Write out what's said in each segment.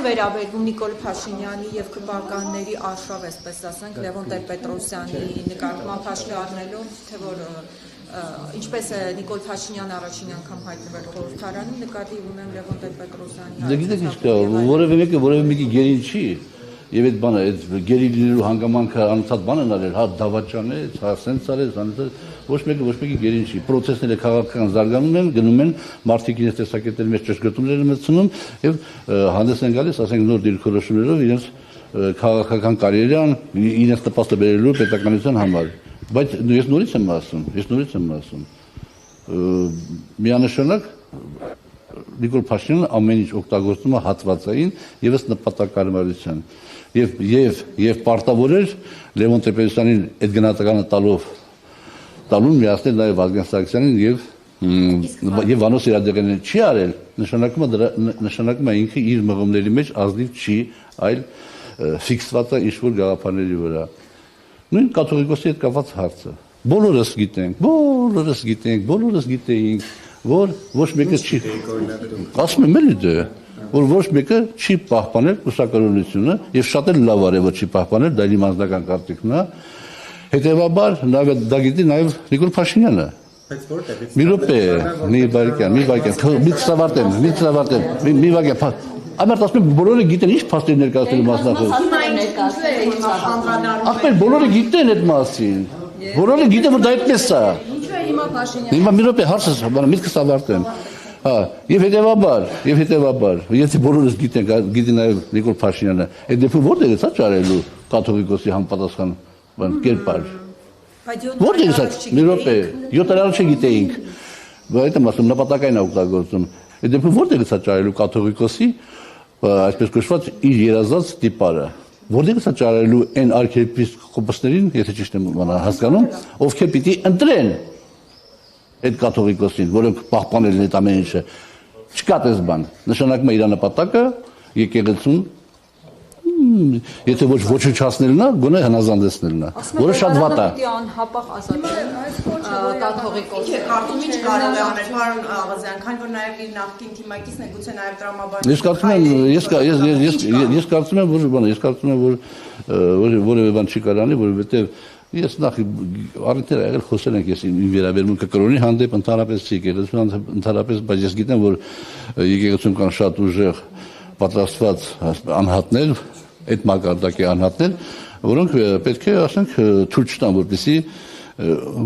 վերաբերվում Նիկոլ Փաշինյանի եւ քպականների արշավ, այսպես ասենք, Լևոն Տեր-Պետրոսյանի նկատմամբ հաշվի առնելով, թե որ ինչպես է Նիկոլ Փաշինյանը առաջին անգամ հայտնվել խորհրդարանում, նկատի ունեմ Լևոն Տեր-Պետրոսյանի։ Դե գիտեք ինչ կա, որևէ մեկի գերին չի, եւ այդ բանը, այդ գերի լինելու հանգամանքը անընդհատ բան են արել, հա դավաճան է, հա սենց արել, ոչ մեկի գերին չի, պրոցեսները քաղաքական զարգանում են, գնում են, մարդիկ իրենց տեսակետների մեջ ճշգրտումներ են մտցնում եւ հանդես են գալիս, ասենք նոր դիրքորոշումներով իրենց քաղաքական կարիերան, իրենց նպաստը բերելու պետականության համար։ Բայց ես նորից եմ ասում, միանշանակ Նիկոլ Փաշինյանը ամեն ինչ օգտագործում է հատվածային եւ ըստ նպատակարարության եւ պարտավորեր Լևոն Տեր-Պետրոսյանին այդ գնահատականը տալուն միացնել նաեւ Վազգեն Սարգսյանին եւ Վանո Սիրադեղյանին չի արել, նշանակում է ինքը իր մղումների մեջ ազնիվ չի, այլ ֆիքսված է ինչ-որ գաղափարների վրա։ Նույն կաթողիկոսի հետ կապված հարցը։ Բոլորս գիտենք, որ ոչ մեկը չի, ասում եմ էլի դե, որ ոչ մեկը չի պահպանել կուսակալությունը եւ շատ էլ լավ արել որ չի պահպանել, դա իմ անձնական կարծիքն է։ Հետեւաբար դա գիտի նաեւ Նիկոլ Փաշինյանը։ Մի րոպե, մի վայրկյան, մի վայրկյան։ Ամենից ասում եմ բոլորը գիտեն ինչ փաստեր ներկայացնելու մասնախոս։ Ախպեր բոլորը գիտեն այդ մասին։ Բոլորը գիտեն որ դա այդպես է։ Ինչու է հիմա Փաշինյանը։ Հիմա մի րոպե հարցս, միտքս ավարտեմ։ Հա, եւ հետեւաբար, եթե բոլորս գիտեն նաեւ Նիկոլ Փաշինյանը, այդ դեպքում որտեղ է սա ճարելու կաթողիկոսի համապատասխան բան կերպար։ Որտեղ է սա։ Մի րոպե, 7 տարի առաջ գիտեինք։ Բայց այդ մասում նպատակային օգտագործում։ Այդ դեպքում որտեղ է սա ճարելու կաթողիկոսի, այսպես կոչված իր երազած տիպարը։ Որտեղ է սա ճարելու այն արքեպիսկոպոսներին, եթե ճիշտ եմ հասկանում, ովքեր պիտի ընտրեն այդ կաթողիկոսին, որոնք պահպանել են այդ ամեն ինչը, չկա տես բան, նշանակում է իր նպատակը, եկեղեցուն, եթե ոչ ոչնչացնելն է, գոնե հնազանդեցնելն է, որը շատ վատ է։ Պիտի անհապաղ ազատեն կաթողիկոսը։ Կարծում ինչ կարող է անել պարոն Աղազյան, քանի որ նաև իր նախկին թիմակիցն է, գուցե նաև տրամաբան։ Ես կարծում եմ, որ որևէ բան չի կարող անի, որովհետև ես նախ առիթներ եղել խոսել ենք ես իմ վերաբերմունքը կրոնի հանդեպ ընդհանրապես եկեղեցու ընդհանրապես, բայց ես գիտեմ որ եկեղեցում կան շատ ուժեղ պատրաստված անհատներ, այդ մակարդակի անհատներ, որոնք պետք է ասենք թույլ չտան որպեսզի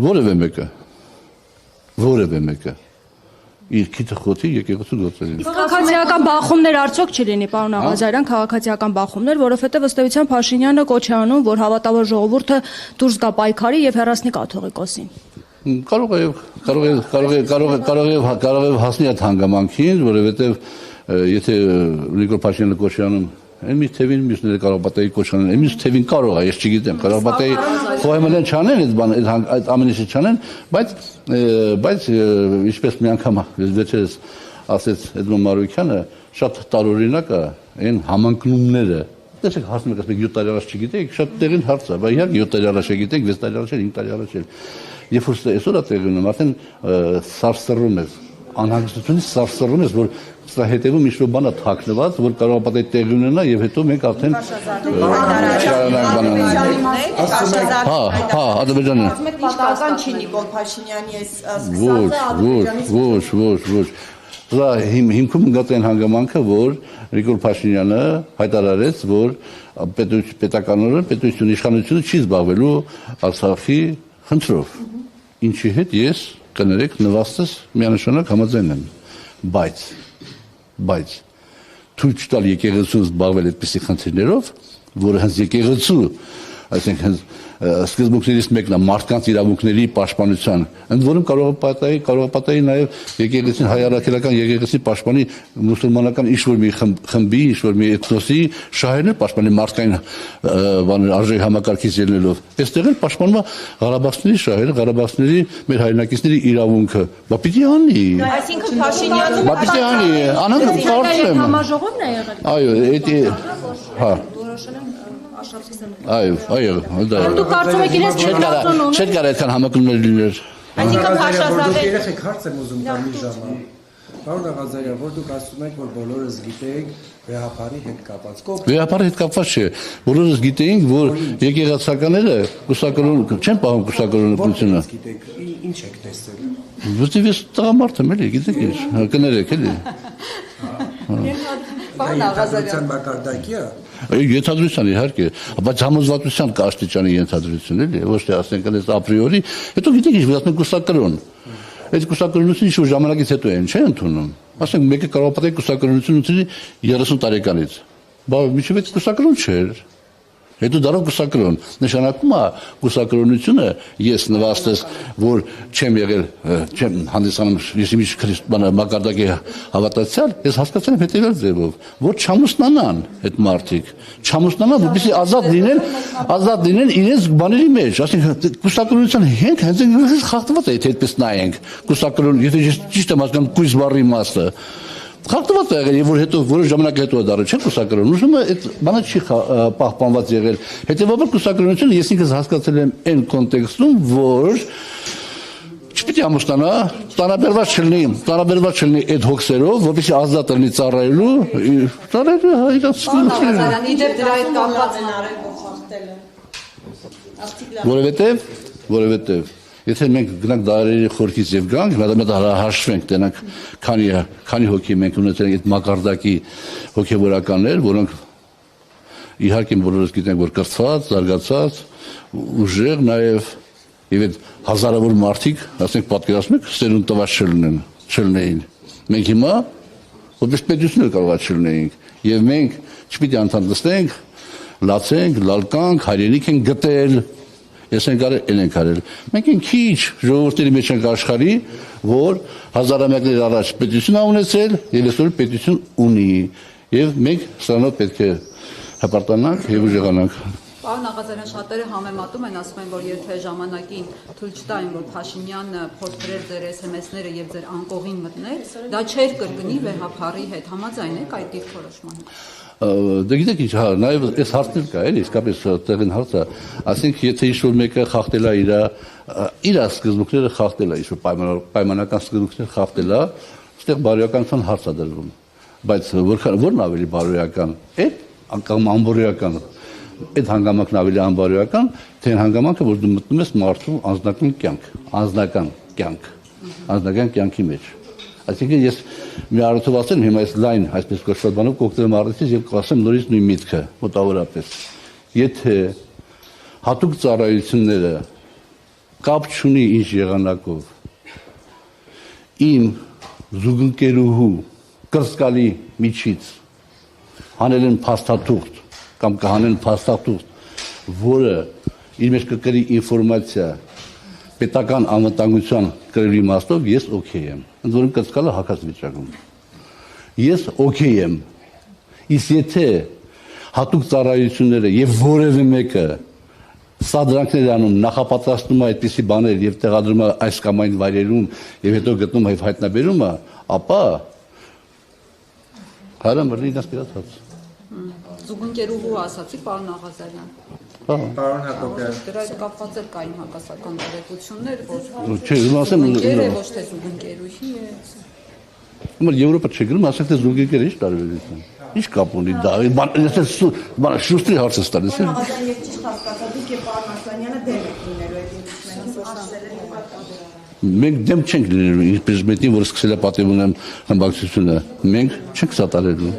որևէ մեկը իր քիթը խոթի եկեղեցու գործերին։ Քաղաքացիական բախումներ արդյոք չլինի, պարոն Աղազարյան, քաղաքացիական բախումներ, որովհետև ըստ էության Փաշինյանը կոչ է անում, որ հավատավոր ժողովուրդը դուրս գա պայքարի եւ հեռացնի կաթողիկոսին։ Կարող է հասնի այդ հանգամանքին, որովհետև եթե Նիկոլ Փաշինյանը կոչ է անում Եմ իր թևին մյուսները Կարապատայի կոչանեն, եմ իր թևին կարող է, ես չգիտեմ, Կարապատայի խոհեմելեն չանեն այդ ամեն ինչը չանեն, բայց ինչպես մի անգամ վերջերս ասեց Էդմոն Մարուկյանը, շատ տարօրինակ է այն համընկնումները, տեսեք հասնում եք ասում 7 տարի առաջ չգիտեք, շատ տեղին հարց է, բայց իհարկե 7 տարի առաջ գիտեք, 6 տարի առաջ, 5 տարի առաջ, երբ որ այսօր է տեղի ունենում, արդեն սարսռում ես, անհանգստությունից սարսռում ես, որ սա հետևում ինչ-որ բան է թաքնված, որ կարող է պատահի տեղի ունենա եւ հետո մենք արդեն Ադրբեջանը պատահական չի Նիկոլ Փաշինյանի այս սկսածը ոչ Դա հիմքում գտած այն հանգամանքը, որ Նիկոլ Փաշինյանը հայտարարեց, որ պետականորեն պետություն իշխանությունը չի զբաղվելու Արցախի խնդրով։ Ինչի հետ ես կներեք նվաստս միանշանակ համաձայն եմ, բայց թույլ չտալ եկեղեցուն զբաղվել այդպիսի խնդիրներով, որը հենց եկեղեցու, այսինքն հենց սկզբունքներից մեկն է մարդկանց իրավունքների պաշտպանության, ընդ որում կարող է պատահի նաև եկեղեցին հայ առաքելական եկեղեցի պաշտպանի մուսուլմանական ինչ-որ մի խմբի, ինչ-որ մի էթնոսի շահերն պաշտպանի մարդկային արժեքի համակարգից ելնելով։ Այստեղ էլ պաշտպանում է Ղարաբաղցիների շահերը, Ղարաբաղցիների մեր հայրենակիցների իրավունքը։ Բա պիտի անի։ Այսինքն Փաշինյանը Բա պիտի անի, անհանգստացել եմ։ Համաժողովն է եղել։ Այո, հա։ Այո, դա է։ Դուք կարծում եք իրենց Չէ՞ կարող այդքան համակրումներ լինել։ Այսինքն Հաշազավետ երեխեք հարց եմ ուզում տալ մի ժամանակ։ Պարոն Աղազարյան, որ դուք ասում եք, որ բոլորս գիտենք վեհապարի հետ կապված կողմ։ Վեհապարի հետ կապված չէ։ Բոլորս գիտեինք, որ եկեղեցականները կուսակրոն չեն պահում կուսակրոնությունը։ Գիտեք, ինչ եք տեսել։ Որտեւ ես տղամարդ եմ, էլի, գիտեք ինչ, կներեք, էլի։ Պարոն Աղազարյան, մակարդակի է։ Ենթադրության իհարկե, բայց համոզվածության կաստիճանի ենթադրություն էլի, ոչ թե ասենք այնպես ապրիորի, հետո գիտեք ինչ, ասենք կուսակրոն։ Այդ կուսակրոնությունը ինչ-որ ժամանակից հետո են, չէ՞ ընդունում։ Ասենք մեկը կարող է պատահի կուսակրոնություն ունենի 30 տարեկանից։ Բայց միջև այդ կուսակրոն չէր։ Հետո դարով կուսակրոն նշանակում է կուսակրոնությունը ես նվաստես որ չեմ եղել չեմ հանդիսանում ես մի քրիստոնյա մակարդակի հավատացյալ ես հասկացել եմ հետևյալ ձևով որ չամուսնանան այդ մարդիկ չամուսնանան որպեսզի ազատ լինեն իրենց բաների մեջ ասենք կուսակրոնության հենք հենց խախտված է եթե այդպես նայենք կուսակրոն եթե ճիշտ եմ հասկանում կույս բառի մասը Խախտված է եղել եւ որ հետո որոշ ժամանակ հետո է դառել չէ կուսակրոն ուժում է այդ բանը չի պահպանված եղել հետեւաբար կուսակրոնությունը ես ինքս հասկացել եմ այն կոնտեքստում որ չպիտի ամուսնանա տարաբերված չլինի այդ հոգսերով որպեսզի ազատ լինի ծառայելու Աղազարյան, իդեպ դրա հետ կապված են արել որ խախտել են։ որովհետեւ Եթե մենք գնանք դարերի խորքից եւ գանք, մետա հաշվենք, տենանք քանի հոգի մենք ունեցել ենք այդ մակարդակի հոգեվորականներ, որոնք իհարկե բոլորս գիտենք, որ կրթված, զարգացած, ուժեղ նաեւ եւ այդ հազարավոր մարդիկ, ասենք պատկերացնում եք, սերունդ տված չլինեին։ Մենք հիմա որպես պետություն կարող է չլինեինք եւ մենք չպիտի անդանդստենք, լացենք, լալկանք, հայրենիք են գտել Ես ենք արել, են ենք արել։ Մենք են քիչ ժողովրդի մեջ ենք աշխարհի, որ հազարամյակներ առաջ պետություն ունեցել եւ այսօր պետություն ունի։ Եվ մենք սրանով պետք է հպարտանանք եւ ուժեղանանք։ Պարոն Աղազարյան, շատերը համեմատում են, ասում են, որ եթե ժամանակին թույլ չտային, որ Փաշինյանը փոխրել ձեր SMS-ները եւ ձեր անկողին մտներ, դա չէր կրկնի վեհապարի հետ։ Համաձայն եք այդ դիրքորոշմանը։ Դե գիտեք ինչ, հա, նաև այս հարցներ կա, էլի, իսկապես տեղին հարցը, ասենք եթե ինչ-որ մեկը խախտել է իր սկզբունքները խախտել է, ինչ-որ պայմանական սկզբունքները խախտել է, այստեղ բարոյականության հարց է դրվում, բայց որն ավելի բարոյական, այդ անգամ անբարոյական, այդ հանգամանքն ավելի անբարոյական, թե այն հանգամանքը, որ դու մտնում ես մարդու անձնական կյանքի մեջ Այսինքն ես մի առիթով ասեմ հիմա այս լայն այսպես կոչված բանով կոկտեյլ մարզից եւ կասեմ նորից նույն միտքը մոտավորապես եթե հատուկ ծառայությունները կապ չունի ինչ եղանակով իմ զուգընկերուհու կրսկալի միջից հանել են փաստաթուղթ կամ կհանեն փաստաթուղթ որը իր մեջ կկրի ինֆորմացիա պետական անվտանգության կրելու իմաստով ես օքեյ եմ ընդ որում կրծքալը հակած վիճակում ես օքեյ եմ իսկ եթե հատուկ ծառայությունները եւ որևէ մեկը սա դրանքներ անում նախապատրաստում է այդպիսի բաներ եւ տեղադրում է այս կամ այն վայրերում եւ հետո գտնում եւ հայտնաբերում է ապա հարամ բռնի դաս կրած Զուգընկերուհու ասացի պարոն Աղազարյան Պարոն Հակոբյան Դրա հետ կապված էլ կային հակասական տեղեկություններ, որ չէ, ուրեմն ասեմ, զուգընկեր է, ոչ թե զուգընկերուհի է։ Ուրեմն Եվրոպա չէ գրում, ասենք թե զուգընկեր է, ի՞նչ տարբերություն։ Ինչ կապ ունի դա, բան շուստի հարցը ստալիս է։ Աղազարյան, ես ճիշտ հասկացա, դուք եւ պարոն Ասլանյանը դեմ եք լինելու այդ ինքնին Մենք դեմ չենք լինելու, ինչպես մետին, որ սկսել է պատիվ ունեմ հմբակցությունը։ Մենք չենք սատարելու։